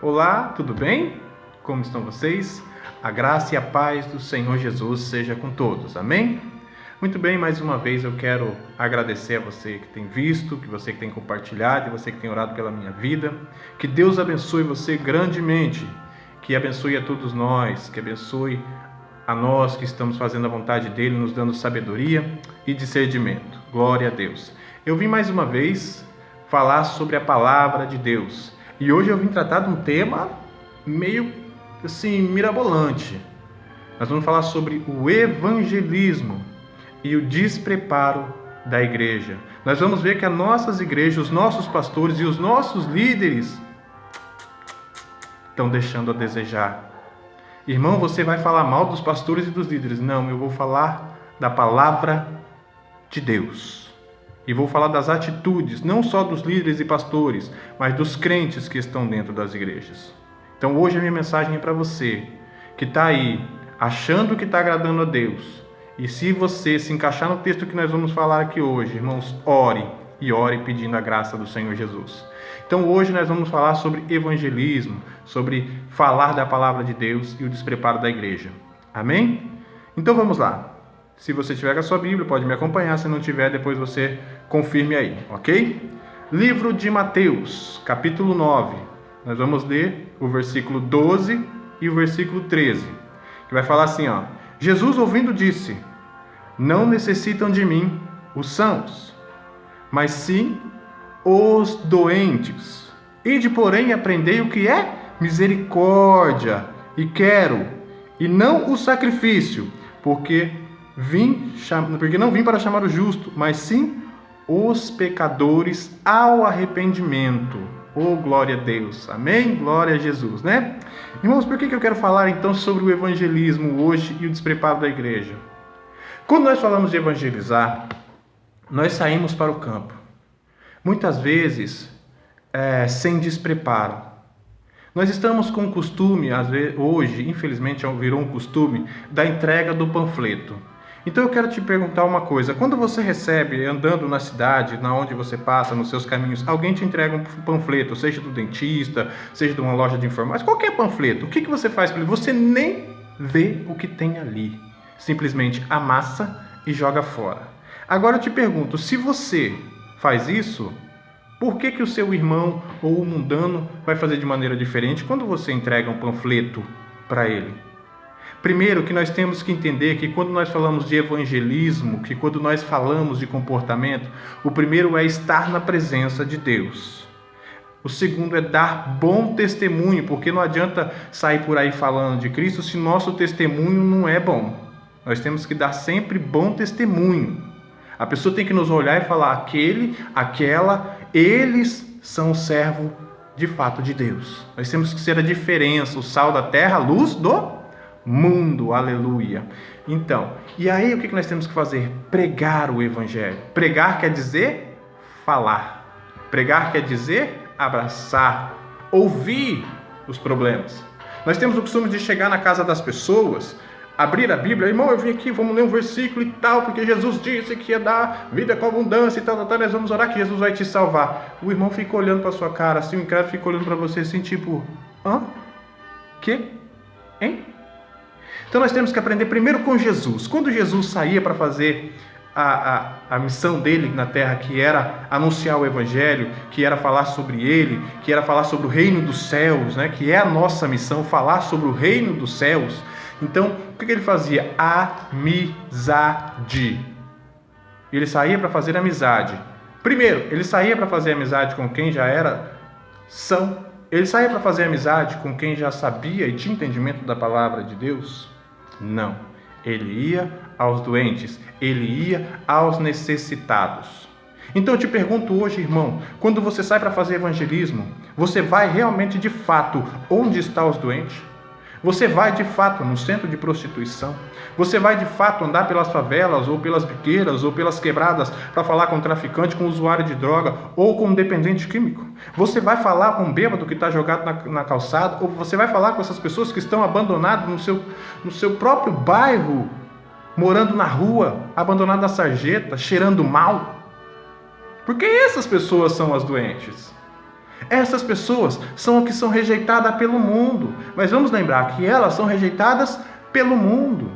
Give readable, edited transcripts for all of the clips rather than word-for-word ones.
Olá, tudo bem? Como estão vocês? A graça e a paz do Senhor Jesus seja com todos, amém? Muito bem, mais uma vez eu quero agradecer a você que tem visto, que você que tem compartilhado, você que tem orado pela minha vida. Que Deus abençoe você grandemente, que abençoe a todos nós, que abençoe a nós que estamos fazendo a vontade dEle, nos dando sabedoria e discernimento. Glória a Deus. Eu vim mais uma vez falar sobre a palavra de Deus. E hoje eu vim tratar de um tema meio assim, mirabolante. Nós vamos falar sobre o evangelismo e o despreparo da igreja. Nós vamos ver que as nossas igrejas, os nossos pastores e os nossos líderes estão deixando a desejar. Irmão, você vai falar mal dos pastores e dos líderes? Não, eu vou falar da palavra de Deus. E vou falar das atitudes, não só dos líderes e pastores, mas dos crentes que estão dentro das igrejas. Então hoje a minha mensagem é para você, que está aí, achando que está agradando a Deus. E se você se encaixar no texto que nós vamos falar aqui hoje, irmãos, ore e ore pedindo a graça do Senhor Jesus. Então hoje nós vamos falar sobre evangelismo, sobre falar da palavra de Deus e o despreparo da igreja. Amém? Então vamos lá. Se você tiver com a sua Bíblia, pode me acompanhar. Se não tiver, depois você confirme aí, ok? Livro de Mateus, capítulo 9. Nós vamos ler o versículo 12 e o versículo 13. Que vai falar assim, ó. Jesus, ouvindo, disse: não necessitam de mim os sãos, mas sim os doentes. Ide, porém, aprendei o que é misericórdia, e quero, e não o sacrifício, porque não vim para chamar o justo, mas sim os pecadores ao arrependimento. Oh, glória a Deus. Amém? Glória a Jesus, né? Irmãos, por que eu quero falar então sobre o evangelismo hoje e o despreparo da igreja? Quando nós falamos de evangelizar, nós saímos para o campo. Muitas vezes, sem despreparo. Nós estamos com o costume, às vezes, hoje, infelizmente, virou um costume, da entrega do panfleto. Então eu quero te perguntar uma coisa. Quando você recebe, andando na cidade, na onde você passa, nos seus caminhos, alguém te entrega um panfleto, seja do dentista, seja de uma loja de informática, qualquer panfleto, o que você faz para ele? Você nem vê o que tem ali. Simplesmente amassa e joga fora. Agora eu te pergunto, se você faz isso, por que o seu irmão ou o mundano vai fazer de maneira diferente quando você entrega um panfleto para ele? Primeiro, que nós temos que entender que quando nós falamos de evangelismo, que quando nós falamos de comportamento, o primeiro é estar na presença de Deus. O segundo é dar bom testemunho, porque não adianta sair por aí falando de Cristo se nosso testemunho não é bom. Nós temos que dar sempre bom testemunho. A pessoa tem que nos olhar e falar, aquela, eles são servo de fato de Deus. Nós temos que ser a diferença, o sal da terra, a luz do mundo, aleluia. Então, e aí o que nós temos que fazer? Pregar o evangelho. Pregar quer dizer falar. Pregar quer dizer abraçar, ouvir os problemas. Nós temos o costume de chegar na casa das pessoas, abrir a Bíblia, irmão, eu vim aqui, vamos ler um versículo e tal, porque Jesus disse que ia dar vida com abundância e tal, nós vamos orar que Jesus vai te salvar. O irmão fica olhando para sua cara, assim, o incrédulo fica olhando para você assim, tipo, quê? Hein? Então nós temos que aprender primeiro com Jesus. Quando Jesus saía para fazer a missão dele na terra, que era anunciar o evangelho, que era falar sobre ele, que era falar sobre o reino dos céus, né? Que é a nossa missão, falar sobre o reino dos céus. Então, o que ele fazia? Amizade. Ele saía para fazer amizade. Primeiro, ele saía para fazer amizade com quem já era são. Ele saía para fazer amizade com quem já sabia e tinha entendimento da palavra de Deus? Não. Ele ia aos doentes. Ele ia aos necessitados. Então eu te pergunto hoje, irmão, quando você sai para fazer evangelismo, você vai realmente de fato onde estão os doentes? Você vai de fato no centro de prostituição? Você vai de fato andar pelas favelas, ou pelas biqueiras, ou pelas quebradas para falar com um traficante, com um usuário de droga, ou com um dependente químico? Você vai falar com um bêbado que está jogado na calçada? Ou você vai falar com essas pessoas que estão abandonadas no seu próprio bairro, morando na rua, abandonado na sarjeta, cheirando mal? Porque essas pessoas são as doentes. Essas pessoas são as que são rejeitadas pelo mundo. Mas vamos lembrar que elas são rejeitadas pelo mundo,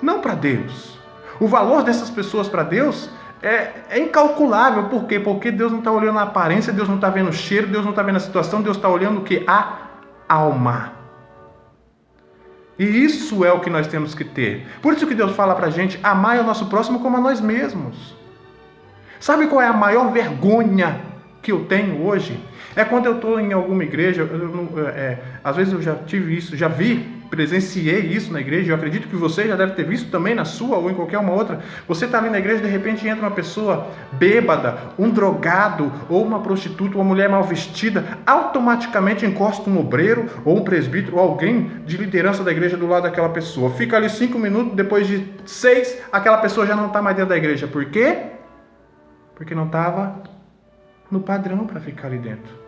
não para Deus. O valor dessas pessoas para Deus é incalculável. Por quê? Porque Deus não está olhando a aparência, Deus não está vendo o cheiro, Deus não está vendo a situação, Deus está olhando o que? A alma. E isso é o que nós temos que ter. Por isso que Deus fala para a gente, amai o nosso próximo como a nós mesmos. Sabe qual é a maior vergonha que eu tenho hoje? É quando eu estou em alguma igreja, às vezes eu já tive isso, já presenciei isso na igreja, eu acredito que você já deve ter visto também na sua ou em qualquer uma outra. Você está ali na igreja, de repente entra uma pessoa bêbada, um drogado, ou uma prostituta, uma mulher mal vestida, automaticamente encosta um obreiro, ou um presbítero, ou alguém de liderança da igreja do lado daquela pessoa. Fica ali 5 minutos, depois de 6, aquela pessoa já não está mais dentro da igreja. Por quê? Porque não estava no padrão para ficar ali dentro.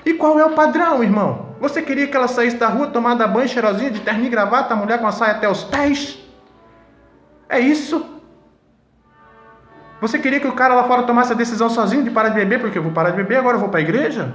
E qual é o padrão, irmão? Você queria que ela saísse da rua, tomada banho, cheirosinha, de terno e gravata, a mulher com a saia até os pés? É isso? Você queria que o cara lá fora tomasse a decisão sozinho de parar de beber, porque eu vou parar de beber, agora eu vou para a igreja?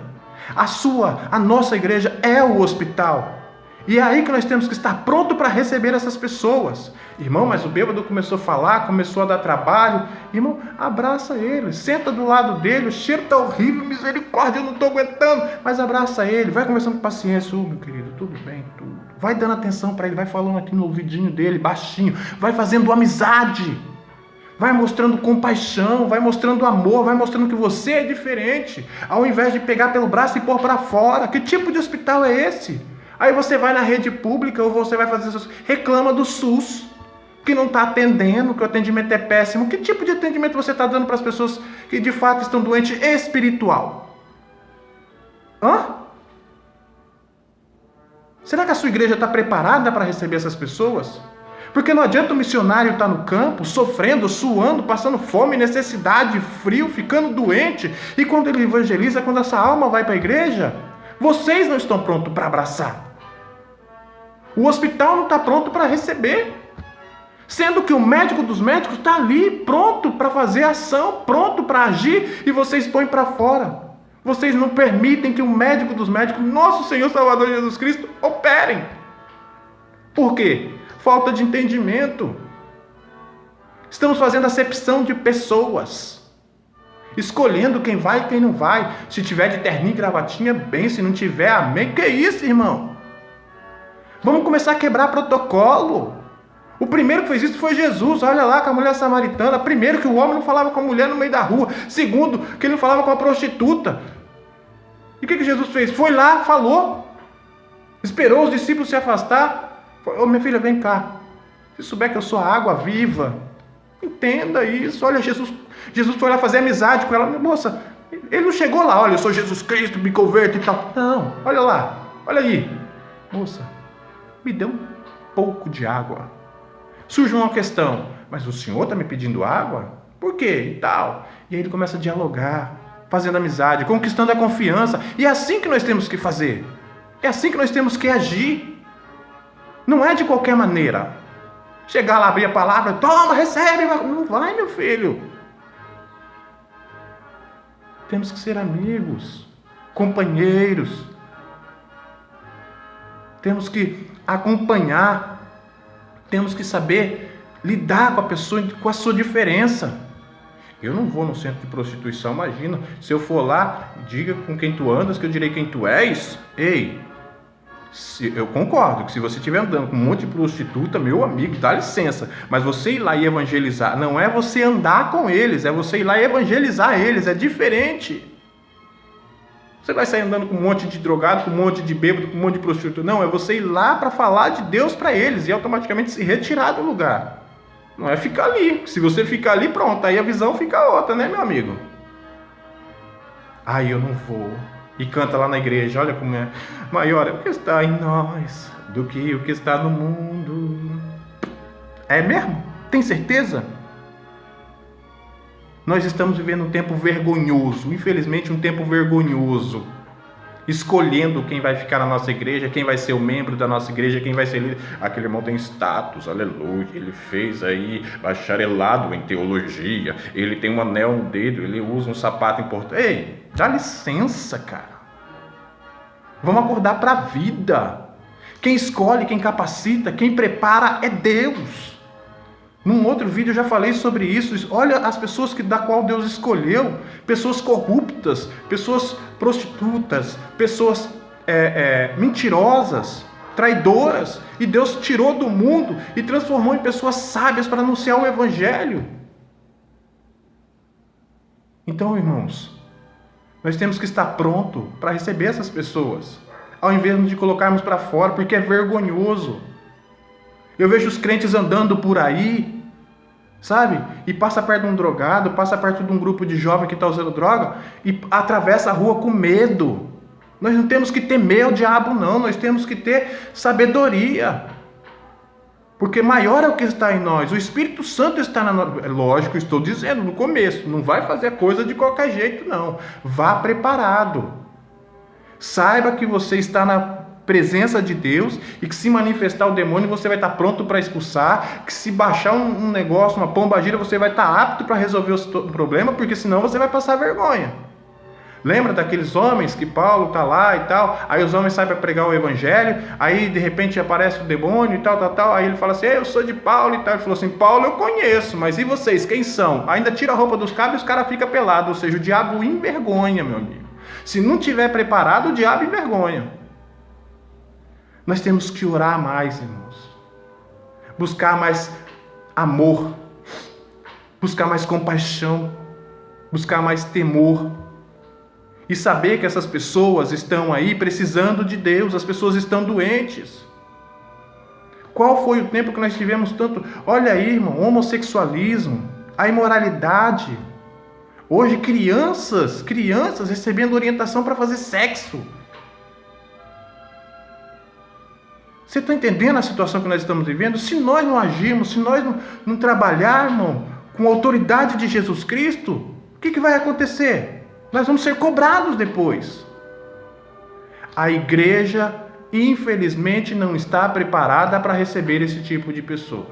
A nossa igreja é o hospital. E é aí que nós temos que estar pronto para receber essas pessoas. Irmão, mas o bêbado começou a falar, começou a dar trabalho. Irmão, abraça ele, senta do lado dele, o cheiro está horrível, misericórdia, eu não estou aguentando. Mas abraça ele, vai conversando com paciência. Meu querido, tudo bem, tudo. Vai dando atenção para ele, vai falando aqui no ouvidinho dele, baixinho. Vai fazendo amizade. Vai mostrando compaixão, vai mostrando amor, vai mostrando que você é diferente. Ao invés de pegar pelo braço e pôr para fora. Que tipo de hospital é esse? Aí você vai na rede pública ou você vai fazer isso, reclama do SUS, que não está atendendo, que o atendimento é péssimo. Que tipo de atendimento você está dando para as pessoas que de fato estão doentes espiritual? Será que a sua igreja está preparada para receber essas pessoas? Porque não adianta o missionário estar no campo, sofrendo, suando, passando fome, necessidade, frio, ficando doente, e quando ele evangeliza, quando essa alma vai para a igreja, vocês não estão prontos para abraçar. O hospital não está pronto para receber. Sendo que o médico dos médicos está ali, pronto para fazer ação, pronto para agir, e vocês põem para fora. Vocês não permitem que o médico dos médicos, nosso Senhor Salvador Jesus Cristo, operem. Por quê? Falta de entendimento. Estamos fazendo acepção de pessoas. Escolhendo quem vai e quem não vai. Se tiver de terninho e gravatinha, bem. Se não tiver, amém. Que isso, irmão? Vamos começar a quebrar protocolo. O primeiro que fez isso foi Jesus. Olha lá com a mulher samaritana. Primeiro, que o homem não falava com a mulher no meio da rua. Segundo, que ele não falava com a prostituta. E o que Jesus fez? Foi lá, falou. Esperou os discípulos se afastar. Ô, minha filha, vem cá. Se souber que eu sou a água viva, entenda isso. Olha, Jesus foi lá fazer amizade com ela. Moça, ele não chegou lá. Olha, eu sou Jesus Cristo, me converto e tal. Não, olha lá. Olha aí. Moça, me dê um pouco de água. Surge uma questão, mas o senhor está me pedindo água? Por quê? E tal. E aí ele começa a dialogar, fazendo amizade, conquistando a confiança. E é assim que nós temos que fazer. É assim que nós temos que agir. Não é de qualquer maneira. Chegar lá, abrir a palavra, toma, recebe. Não vai, meu filho. Temos que ser amigos, companheiros. Temos que acompanhar. Temos que saber lidar com a pessoa, com a sua diferença. Eu não vou no centro de prostituição, imagina. Se eu for lá, diga com quem tu andas, que eu direi quem tu és. Ei, eu concordo que se você estiver andando com um monte de prostituta, meu amigo, dá licença. Mas você ir lá e evangelizar, não é você andar com eles, é você ir lá e evangelizar eles, é diferente. Você vai sair andando com um monte de drogado, com um monte de bêbado, com um monte de prostituta. Não, é você ir lá para falar de Deus para eles e automaticamente se retirar do lugar. Não é ficar ali. Se você ficar ali, pronto, aí a visão fica outra, né, meu amigo? Aí eu não vou. E canta lá na igreja, olha como é. Maior é o que está em nós do que o que está no mundo. É mesmo? Tem certeza? Nós estamos vivendo um tempo vergonhoso, infelizmente um tempo vergonhoso, escolhendo quem vai ficar na nossa igreja, quem vai ser o membro da nossa igreja, quem vai ser líder. Aquele irmão tem status, aleluia, ele fez aí bacharelado em teologia, ele tem um anel no dedo, ele usa um sapato importante. Ei, Dá licença, cara. Vamos acordar para a vida. Quem escolhe, quem capacita, quem prepara é Deus. Num outro vídeo eu já falei sobre isso. Olha as pessoas da qual Deus escolheu. Pessoas corruptas, pessoas prostitutas, pessoas mentirosas, traidoras. E Deus tirou do mundo e transformou em pessoas sábias para anunciar o Evangelho. Então, irmãos, nós temos que estar pronto para receber essas pessoas, ao invés de colocarmos para fora, porque é vergonhoso. Eu vejo os crentes andando por aí, sabe? E passa perto de um drogado, passa perto de um grupo de jovens que está usando droga e atravessa a rua com medo. Nós não temos que temer o diabo, não. Nós temos que ter sabedoria. Porque maior é o que está em nós. O Espírito Santo está na nós. Lógico, estou dizendo no começo. Não vai fazer coisa de qualquer jeito, não. Vá preparado. Saiba que você está na presença de Deus e que se manifestar o demônio, você vai estar pronto para expulsar. Que se baixar um negócio, uma pombagira, você vai estar apto para resolver o problema, porque senão você vai passar vergonha. Lembra daqueles homens que Paulo está lá e tal, aí os homens saem para pregar o evangelho, aí de repente aparece o demônio e tal, aí ele fala assim, eu sou de Paulo e tal, ele falou assim, Paulo eu conheço, mas e vocês, quem são? Ainda tira a roupa dos cabos e os caras ficam pelados, ou seja, o diabo envergonha, meu amigo. Se não tiver preparado, o diabo envergonha. Nós temos que orar mais, irmãos, buscar mais amor, buscar mais compaixão, buscar mais temor, e saber que essas pessoas estão aí precisando de Deus, as pessoas estão doentes. Qual foi o tempo que nós tivemos tanto? Olha aí, irmão, homossexualismo, a imoralidade. Hoje crianças recebendo orientação para fazer sexo. Você está entendendo a situação que nós estamos vivendo? Se nós não agirmos, se nós não trabalharmos com a autoridade de Jesus Cristo, o que vai acontecer? Nós vamos ser cobrados depois. A igreja, infelizmente, não está preparada para receber esse tipo de pessoa.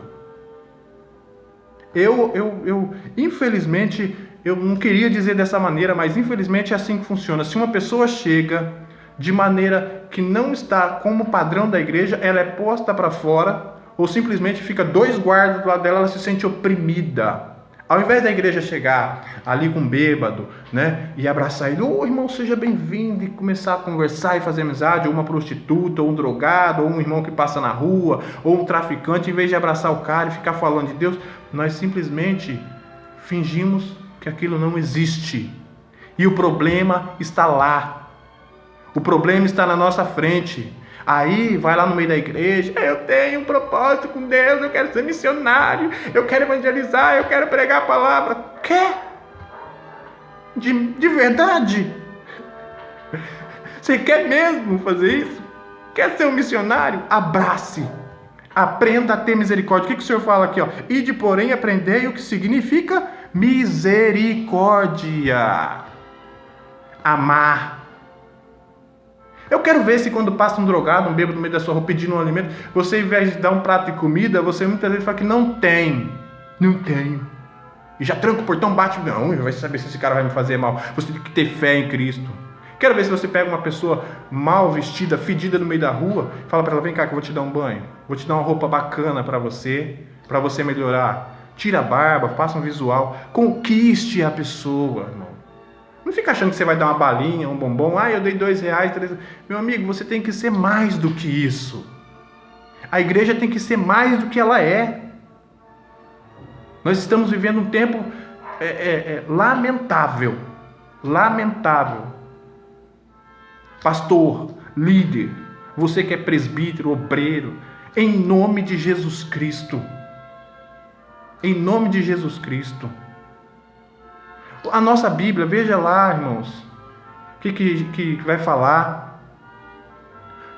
Infelizmente, eu não queria dizer dessa maneira, mas infelizmente é assim que funciona. Se uma pessoa chega de maneira que não está como padrão da igreja, ela é posta para fora, ou simplesmente fica 2 guardas do lado dela, ela se sente oprimida. Ao invés da igreja chegar ali com um bêbado, né, e abraçar ele, irmão, seja bem-vindo, e começar a conversar e fazer amizade, ou uma prostituta, ou um drogado, ou um irmão que passa na rua, ou um traficante, em vez de abraçar o cara e ficar falando de Deus, nós simplesmente fingimos que aquilo não existe. E o problema está lá. O problema está na nossa frente. Aí vai lá no meio da igreja, eu tenho um propósito com Deus, eu quero ser missionário, eu quero evangelizar, eu quero pregar a palavra. Quer? De verdade? Você quer mesmo fazer isso? Quer ser um missionário? Abrace. Aprenda a ter misericórdia. O que o Senhor fala aqui? Ide, porém, aprendei o que significa misericórdia. Amar. Eu quero ver se quando passa um drogado, um bêbado no meio da sua rua pedindo um alimento, você, ao invés de dar um prato de comida, você muitas vezes fala que não tem. Não tenho. E já tranca o portão, bate. Não, vai saber se esse cara vai me fazer mal. Você tem que ter fé em Cristo. Quero ver se você pega uma pessoa mal vestida, fedida no meio da rua, fala para ela, vem cá que eu vou te dar um banho. Vou te dar uma roupa bacana para você melhorar. Tira a barba, faça um visual. Conquiste a pessoa, irmão. Não fica achando que você vai dar uma balinha, um bombom. Eu dei R$2, R$3. Meu amigo, você tem que ser mais do que isso. A igreja tem que ser mais do que ela é. Nós estamos vivendo um tempo lamentável. Lamentável. Pastor, líder, você que é presbítero, obreiro, em nome de Jesus Cristo. Em nome de Jesus Cristo. A nossa Bíblia, veja lá, irmãos, o que vai falar?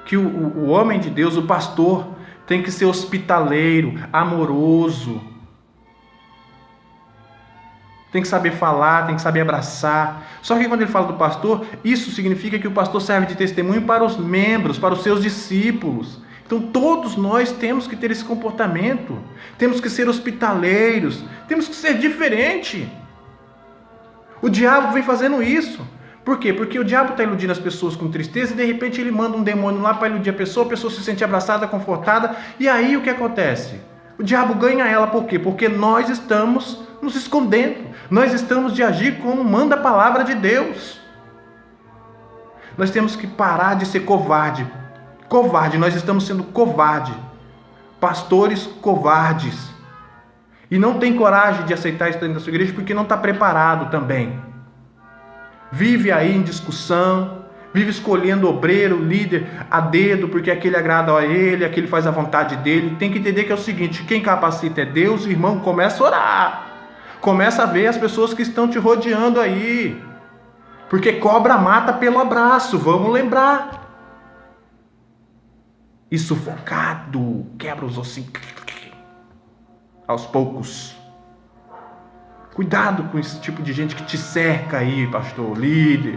Que o homem de Deus, o pastor, tem que ser hospitaleiro, amoroso. Tem que saber falar, tem que saber abraçar. Só que quando ele fala do pastor, isso significa que o pastor serve de testemunho para os membros, para os seus discípulos. Então todos nós temos que ter esse comportamento. Temos que ser hospitaleiros. Temos que ser diferente. O diabo vem fazendo isso. Por quê? Porque o diabo está iludindo as pessoas com tristeza e de repente ele manda um demônio lá para iludir a pessoa se sente abraçada, confortada, e aí o que acontece? O diabo ganha ela, por quê? Porque nós estamos nos escondendo, nós estamos de agir como manda a palavra de Deus. Nós temos que parar de ser covarde, nós estamos sendo covarde, pastores covardes, e não tem coragem de aceitar isso dentro da sua igreja porque não está preparado também. Vive aí em discussão, vive escolhendo obreiro, líder a dedo, porque aquele agrada a ele, aquele faz a vontade dele. Tem que entender que é o seguinte: quem capacita é Deus, irmão. Começa a orar, começa a ver as pessoas que estão te rodeando aí, porque cobra mata pelo abraço, vamos lembrar. E sufocado, quebra os ossinhos aos poucos. Cuidado com esse tipo de gente que te cerca aí, pastor, líder,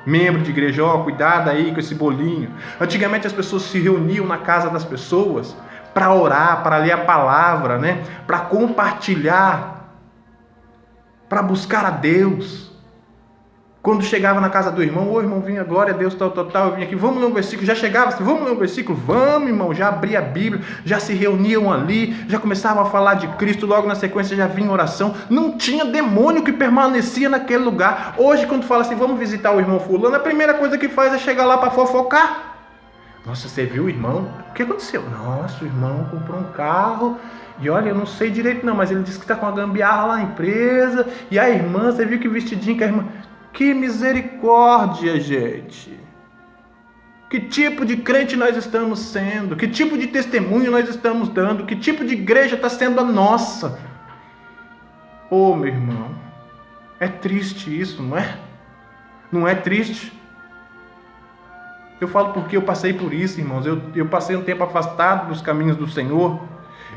membro de igreja. Cuidado aí com esse bolinho. Antigamente as pessoas se reuniam na casa das pessoas para orar, para ler a palavra, né? Para compartilhar, para buscar a Deus. Quando chegava na casa do irmão, ô irmão, vinha, glória a Deus, tal, eu vim aqui, vamos ler um versículo. Já chegava assim, vamos ler um versículo? Vamos, irmão, já abria a Bíblia, já se reuniam ali, já começavam a falar de Cristo, logo na sequência já vinha oração. Não tinha demônio que permanecia naquele lugar. Hoje, quando fala assim, vamos visitar o irmão fulano, a primeira coisa que faz é chegar lá para fofocar. Nossa, você viu o irmão? O que aconteceu? Nossa, o irmão comprou um carro, e olha, eu não sei direito não, mas ele disse que está com uma gambiarra lá na empresa, e a irmã, você viu que vestidinho que a irmã... Que misericórdia, gente! Que tipo de crente nós estamos sendo? Que tipo de testemunho nós estamos dando? Que tipo de igreja está sendo a nossa? Ô, meu irmão, é triste isso, não é? Não é triste? Eu falo porque eu passei por isso, irmãos. Eu passei um tempo afastado dos caminhos do Senhor.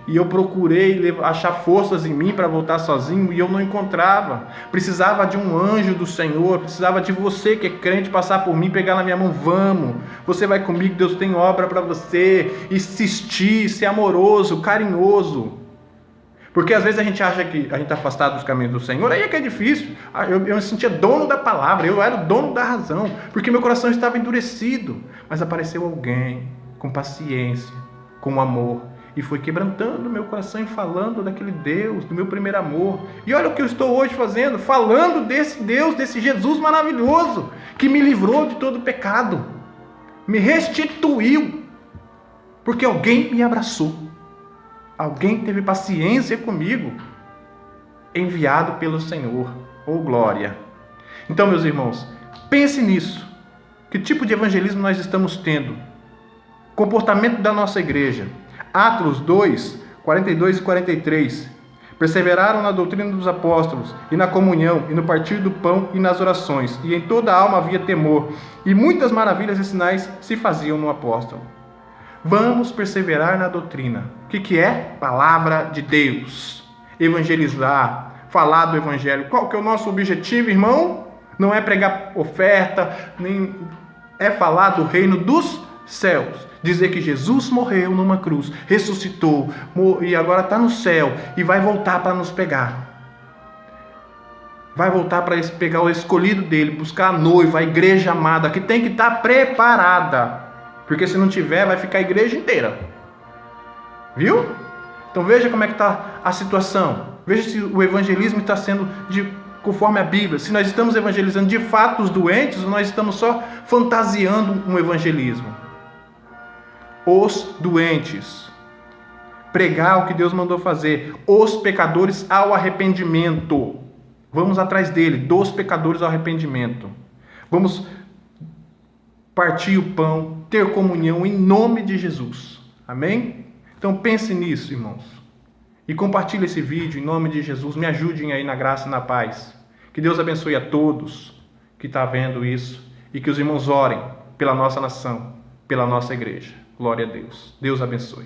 E eu procurei achar forças em mim para voltar sozinho e eu não encontrava. Precisava de um anjo do Senhor, precisava de você que é crente passar por mim, pegar na minha mão, vamos. Você vai comigo, Deus tem obra para você. Insistir, ser amoroso, carinhoso. Porque às vezes a gente acha que a gente está afastado dos caminhos do Senhor, aí é que é difícil. Eu me sentia dono da palavra, eu era o dono da razão, porque meu coração estava endurecido. Mas apareceu alguém com paciência, com amor, e foi quebrantando o meu coração e falando daquele Deus, do meu primeiro amor. E olha o que eu estou hoje fazendo, falando desse Deus, desse Jesus maravilhoso, que me livrou de todo pecado, me restituiu, porque alguém me abraçou, alguém teve paciência comigo, enviado pelo Senhor. Oh, glória! Então, meus irmãos, pense nisso. Que tipo de evangelismo nós estamos tendo? Comportamento da nossa igreja. Atos 2, 42 e 43. Perseveraram na doutrina dos apóstolos, e na comunhão, e no partir do pão, e nas orações. E em toda a alma havia temor, e muitas maravilhas e sinais se faziam no apóstolo. Vamos perseverar na doutrina. O que é? Palavra de Deus. Evangelizar, falar do evangelho. Qual que é o nosso objetivo, irmão? Não é pregar oferta, nem é falar do reino dos céus. Dizer que Jesus morreu numa cruz, ressuscitou e agora está no céu e vai voltar para nos pegar. Vai voltar para pegar o escolhido dele, buscar a noiva, a igreja amada, que tem que estar preparada. Porque se não tiver, vai ficar a igreja inteira. Viu? Então veja como é que está a situação. Veja se o evangelismo está sendo conforme a Bíblia. Se nós estamos evangelizando de fato os doentes, ou nós estamos só fantasiando um evangelismo. Os doentes. Pregar o que Deus mandou fazer. Os pecadores ao arrependimento. Vamos atrás dele, dos pecadores ao arrependimento. Vamos partir o pão, ter comunhão em nome de Jesus. Amém? Então pense nisso, irmãos. E compartilhe esse vídeo em nome de Jesus. Me ajudem aí na graça e na paz. Que Deus abençoe a todos que estão vendo isso. E que os irmãos orem pela nossa nação, pela nossa igreja. Glória a Deus. Deus abençoe.